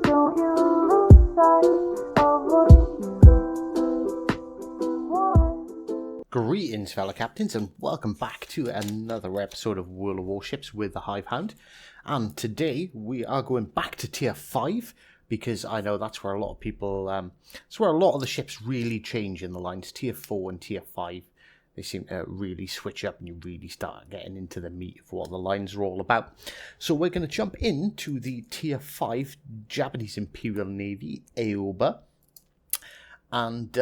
Don't you lose sight of what you want. Greetings, fellow captains, and welcome back to another episode of World of Warships with the Hivehound. And today we are going back to Tier 5, because I know that's where a lot of people, it's where a lot of the ships really change in the lines. Tier 4 and Tier 5, they seem to really switch up and you really start getting into the meat of what the lines are all about. So we're going to jump into the Tier 5 Japanese Imperial Navy Aoba. And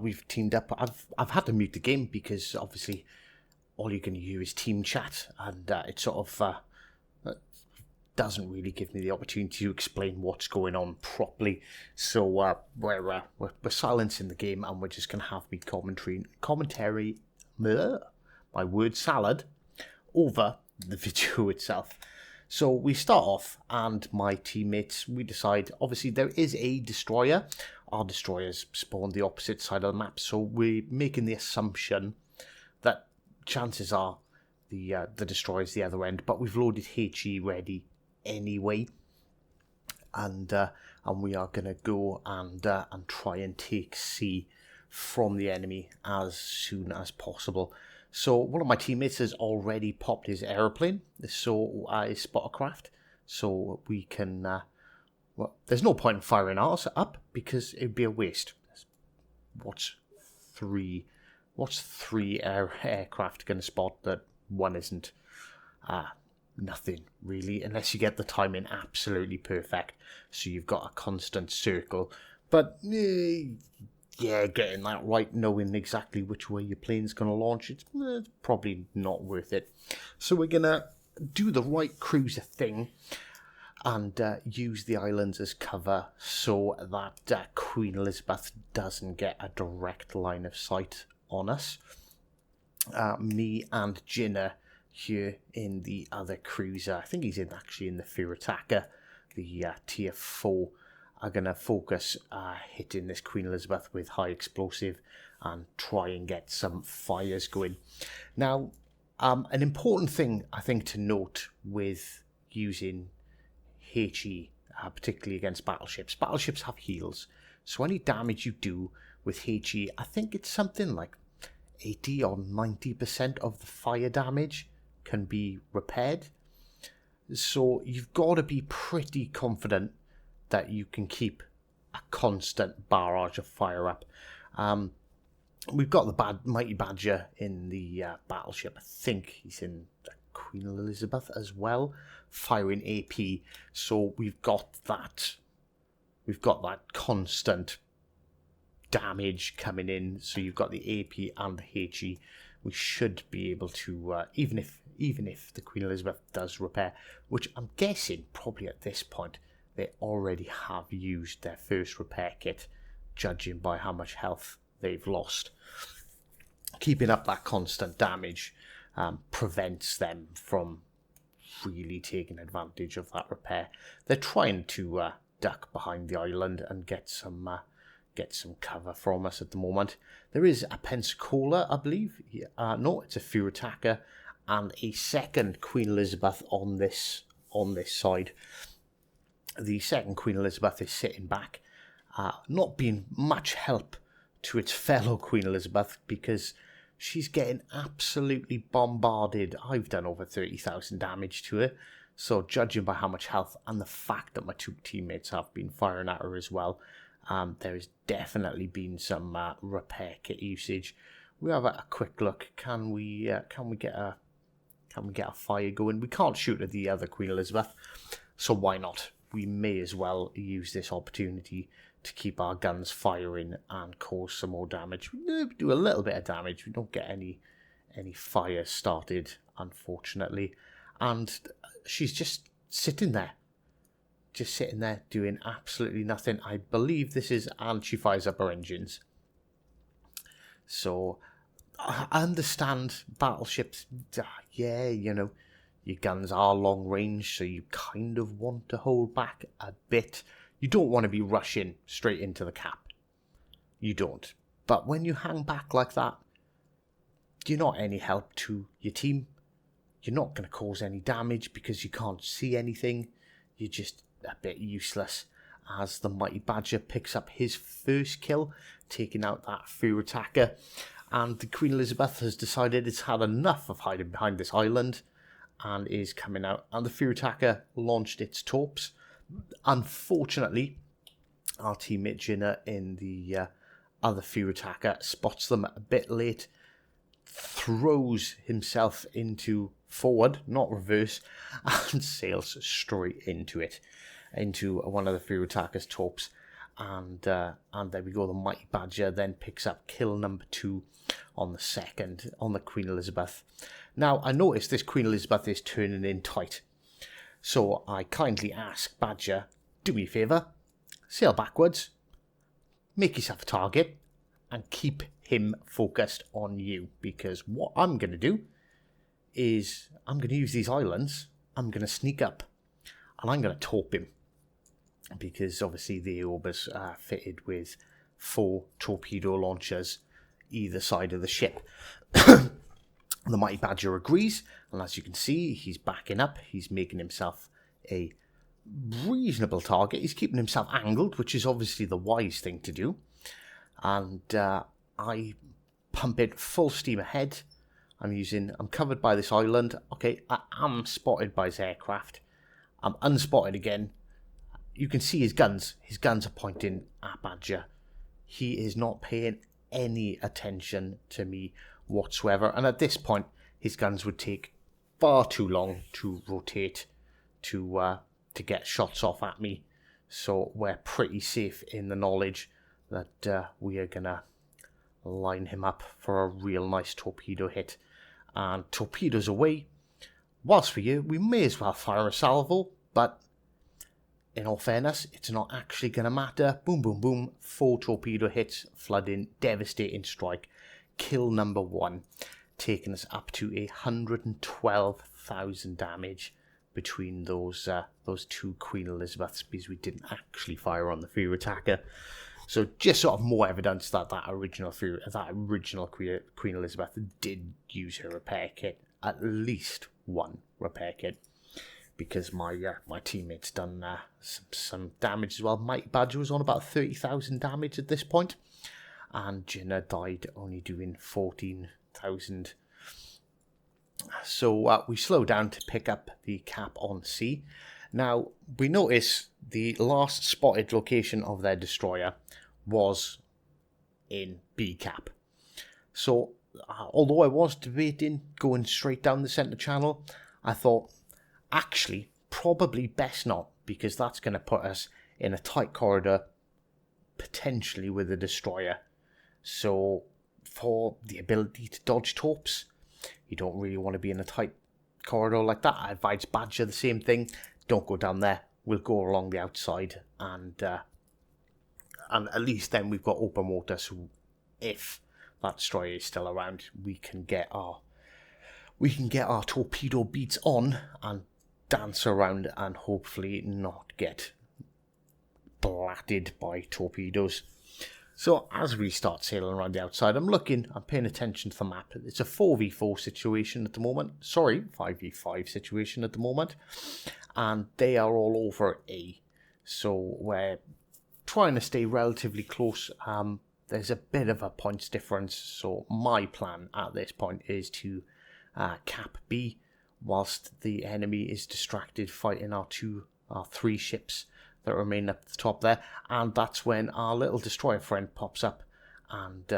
we've teamed up. I've had to mute the game because obviously all you can hear is team chat, and it sort of doesn't really give me the opportunity to explain what's going on properly. So we're silencing the game, and we're just going to have me commentary, my word salad, over the video itself. So we start off, and my teammates, we decide, obviously there is a destroyer. Our destroyers spawn the opposite side of the map, so we're making the assumption that chances are the destroyer's the other end, but we've loaded HE ready anyway, and we are going to go and try and take C from the enemy as soon as possible. So one of my teammates has already popped his aeroplane, so I spot a craft, so we can, well, there's no point in firing ours up because it'd be a waste. What's three aircraft going to spot that one isn't? Nothing really, unless you get the timing absolutely perfect, so you've got a constant circle. But yeah, getting that right, knowing exactly which way your plane's going to launch, it's probably not worth it. So we're going to do the right cruiser thing and use the islands as cover so that Queen Elizabeth doesn't get a direct line of sight on us. Me and Jinner here in the other cruiser, I think he's actually in the Fear Attacker, the Tier 4, are going to focus hitting this Queen Elizabeth with high explosive and try and get some fires going. Now, an important thing I think to note with using HE, particularly against battleships. Battleships have heals, so any damage you do with HE, I think it's something like 80 or 90% of the fire damage can be repaired. So you've got to be pretty confident that you can keep a constant barrage of fire up. We've got the Mighty Badger in the battleship. I think he's in the Queen Elizabeth as well, firing AP. So we've got that constant damage coming in. So you've got the AP and the HE. We should be able to, even if the Queen Elizabeth does repair, which I'm guessing probably at this point they already have used their first repair kit, judging by how much health they've lost. Keeping up that constant damage prevents them from really taking advantage of that repair. They're trying to duck behind the island and get some cover from us at the moment. There is a Pensacola, I believe. No, it's a Fear Attacker and a second Queen Elizabeth on this side. The second Queen Elizabeth is sitting back, not being much help to its fellow Queen Elizabeth because she's getting absolutely bombarded. I've done over 30,000 damage to her, so judging by how much health and the fact that my two teammates have been firing at her as well, there's definitely been some repair kit usage. We have a quick look. Can we get a fire going? We can't shoot at the other Queen Elizabeth, so why not? We may as well use this opportunity to keep our guns firing and cause some more damage. We do a little bit of damage. We don't get any fire started, unfortunately. And she's just sitting there doing absolutely nothing. I believe this is, and she fires up her engines. So I understand battleships, yeah, you know, your guns are long range, so you kind of want to hold back a bit. You don't want to be rushing straight into the cap. You don't. But when you hang back like that, you're not any help to your team. You're not going to cause any damage because you can't see anything. You're just bit useless, as the Mighty Badger picks up his first kill, taking out that fear attacker. And the Queen Elizabeth has decided it's had enough of hiding behind this island and is coming out. And the fear attacker launched its torps. Unfortunately, our teammate Jinna in the other fear attacker spots them a bit late, throws himself into forward, not reverse, and sails straight into it, into one of the fear attacker's torps. And there we go. The Mighty Badger then picks up kill number 2 on the Queen Elizabeth. Now, I notice this Queen Elizabeth is turning in tight, so I kindly ask Badger, do me a favour, sail backwards, make yourself a target, and keep him focused on you, because what I'm going to do is I'm going to use these islands, I'm going to sneak up, and I'm going to torp him, because obviously the Aoba's fitted with 4 torpedo launchers either side of the ship. The Mighty Badger agrees, and as you can see, he's backing up, he's making himself a reasonable target, he's keeping himself angled, which is obviously the wise thing to do. And I pump it full steam ahead. I'm covered by this island. Okay, I am spotted by his aircraft. I'm unspotted again. You can see his guns. His guns are pointing at Badger. He is not paying any attention to me whatsoever. And at this point, his guns would take far too long to rotate to get shots off at me. So we're pretty safe in the knowledge that we are going to line him up for a real nice torpedo hit. And torpedoes away. Whilst we're here, we may as well fire a salvo, but in all fairness, it's not actually going to matter. Boom, boom, boom. 4 torpedo hits, flooding, devastating strike. Kill number 1, taking us up to 112,000 damage between those 2 Queen Elizabeths, because we didn't actually fire on the fear attacker. So just sort of more evidence that that original Queen Elizabeth did use her repair kit, at least 1 repair kit, because my teammate's done some damage as well. Mighty Badger was on about 30,000 damage at this point, and Jinna died only doing 14,000. So we slow down to pick up the cap on sea. Now, we notice the last spotted location of their destroyer was in B cap. So, although I was debating going straight down the centre channel, I thought, actually, probably best not, because that's going to put us in a tight corridor, potentially with a destroyer. So, for the ability to dodge torps, you don't really want to be in a tight corridor like that. I advise Badger the same thing. Don't go down there. We'll go along the outside, and at least then we've got open water. So if that destroyer is still around, we can get our torpedo beats on and dance around and hopefully not get blatted by torpedoes. So as we start sailing around the outside, I'm paying attention to the map. It's a 4v4 situation at the moment. Sorry, 5v5 situation at the moment. And they are all over A. So we're trying to stay relatively close. There's a bit of a points difference. So my plan at this point is to cap B whilst the enemy is distracted fighting our 3 ships that remain up the top there, and that's when our little destroyer friend pops up, and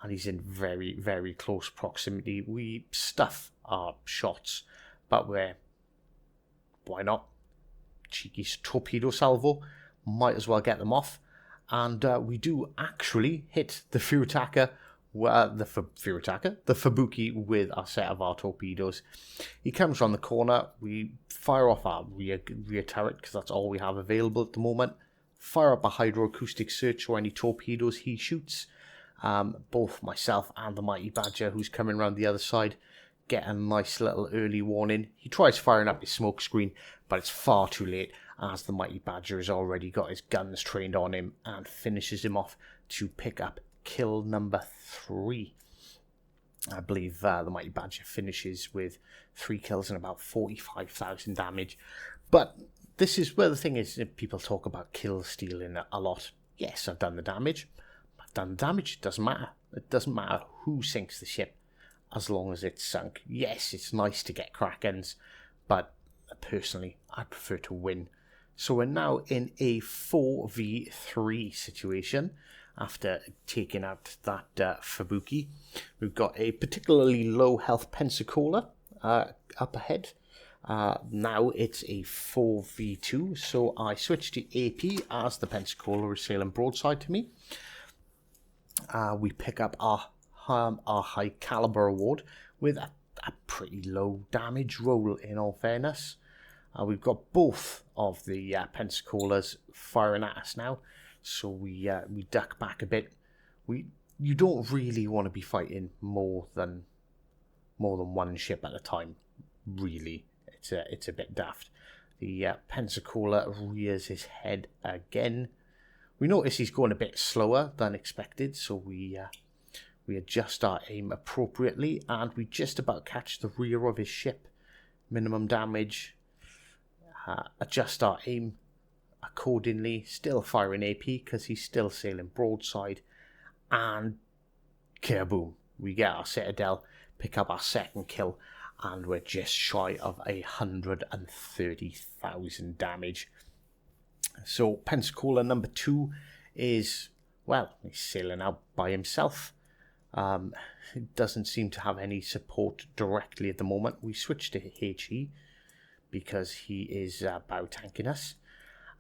he's in very, very close proximity. We stuff our shots, but why not? Cheeky torpedo salvo, might as well get them off, and we do actually hit the fear attacker. The Fubuki with a set of our torpedoes. He comes around the corner. We fire off our rear turret, because that's all we have available at the moment. Fire up a hydroacoustic search for any torpedoes he shoots. Both myself and the Mighty Badger, who's coming around the other side, get a nice little early warning. He tries firing up his smoke screen, but it's far too late, as the Mighty Badger has already got his guns trained on him and finishes him off to pick up kill number 3. I believe the Mighty Badger finishes with 3 kills and about 45,000 damage. But this is where the thing is, people talk about kill stealing a lot. Yes, I've done the damage. I've done the damage. It doesn't matter. It doesn't matter who sinks the ship as long as it's sunk. Yes, it's nice to get Krakens, but personally, I prefer to win. So we're now in a 4v3 situation after taking out that Fubuki. We've got a particularly low health Pensacola up ahead. Now it's a 4v2, so I switched to AP as the Pensacola is sailing broadside to me. We pick up our high caliber award with a pretty low damage roll, in all fairness. We've got both of the Pensacolas firing at us now, so we duck back a bit. You don't really want to be fighting more than one ship at a time, really. It's a bit daft. The Pensacola rears his head again. We notice he's going a bit slower than expected, so we adjust our aim appropriately, and we just about catch the rear of his ship. Minimum damage. Adjust our aim accordingly. Still firing AP because he's still sailing broadside, and kaboom! We get our Citadel, pick up our second kill, and we're just shy of 130,000 damage. So Pensacola number 2 is, well, he's sailing out by himself. He doesn't seem to have any support directly at the moment. We switch to HE because he is bow tanking us.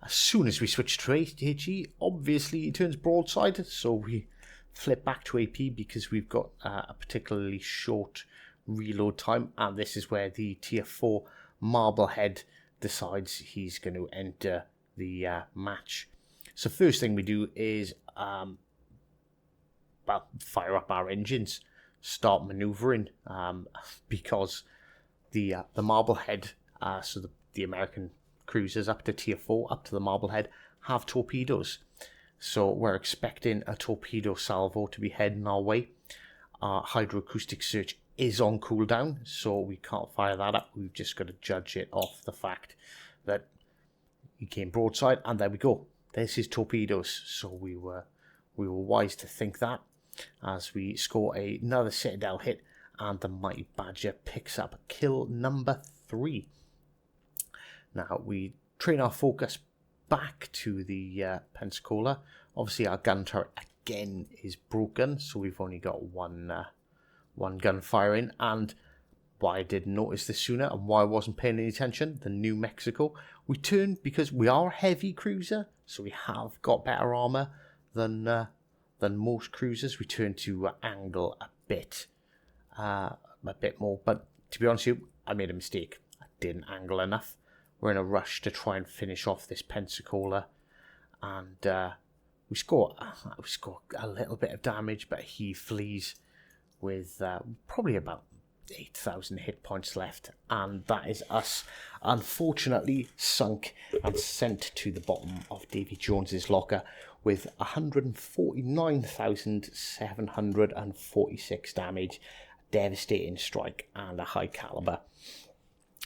As soon as we switch to HE, obviously he turns broadside, so we flip back to AP because we've got a particularly short reload time, and this is where the tier 4 Marblehead decides he's going to enter the match. So first thing we do is fire up our engines, start maneuvering, because the Marblehead, so the American cruisers up to tier 4, up to the Marblehead, have torpedoes. So we're expecting a torpedo salvo to be heading our way. Our hydroacoustic search is on cooldown, so we can't fire that up. We've just got to judge it off the fact that he came broadside, and there we go. There's his torpedoes. So we were wise to think that, as we score another Citadel hit, and the Mighty Badger picks up kill number 3. Now we train our focus back to the Pensacola. Obviously our gun turret again is broken, so we've only got one gun firing. And why I didn't notice this sooner and why I wasn't paying any attention, the New Mexico, we turned because we are a heavy cruiser, so we have got better armor than most cruisers. We turned to angle a bit more, but to be honest with you, I made a mistake. I didn't angle enough. We're in a rush to try and finish off this Pensacola, and we score a little bit of damage, but he flees with probably about 8,000 hit points left, and that is us unfortunately sunk and sent to the bottom of Davy Jones's locker with 149,746 damage, a devastating strike, and a high caliber.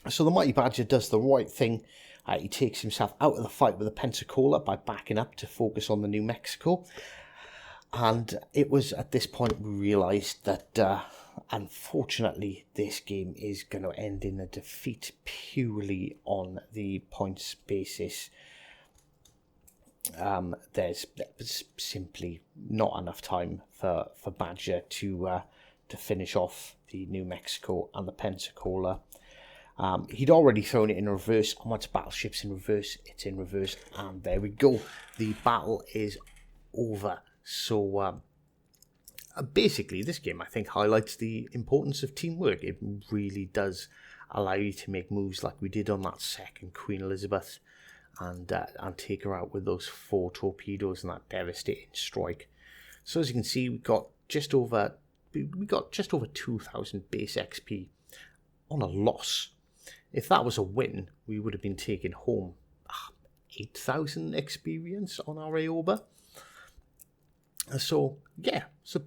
So the Mighty Badger does the right thing. He takes himself out of the fight with the Pensacola by backing up to focus on the New Mexico. And it was at this point we realised that, unfortunately, this game is going to end in a defeat purely on the points basis. There's simply not enough time for Badger to finish off the New Mexico and the Pensacola. He'd already thrown it in reverse, and once battleship's in reverse, it's in reverse, and there we go. The battle is over. So basically, this game, I think, highlights the importance of teamwork. It really does allow you to make moves like we did on that second Queen Elizabeth, and take her out with those 4 torpedoes and that devastating strike. So as you can see, we got just over 2,000 base XP on a loss. If that was a win, we would have been taking home 8,000 experience on our Aoba. So yeah, so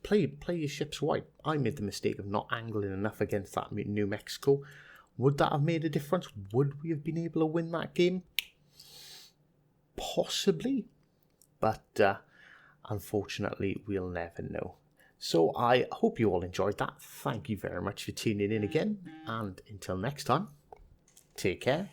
play your ships right. I made the mistake of not angling enough against that New Mexico. Would that have made a difference? Would we have been able to win that game? Possibly. But unfortunately, we'll never know. So I hope you all enjoyed that. Thank you very much for tuning in again. And until next time, take care.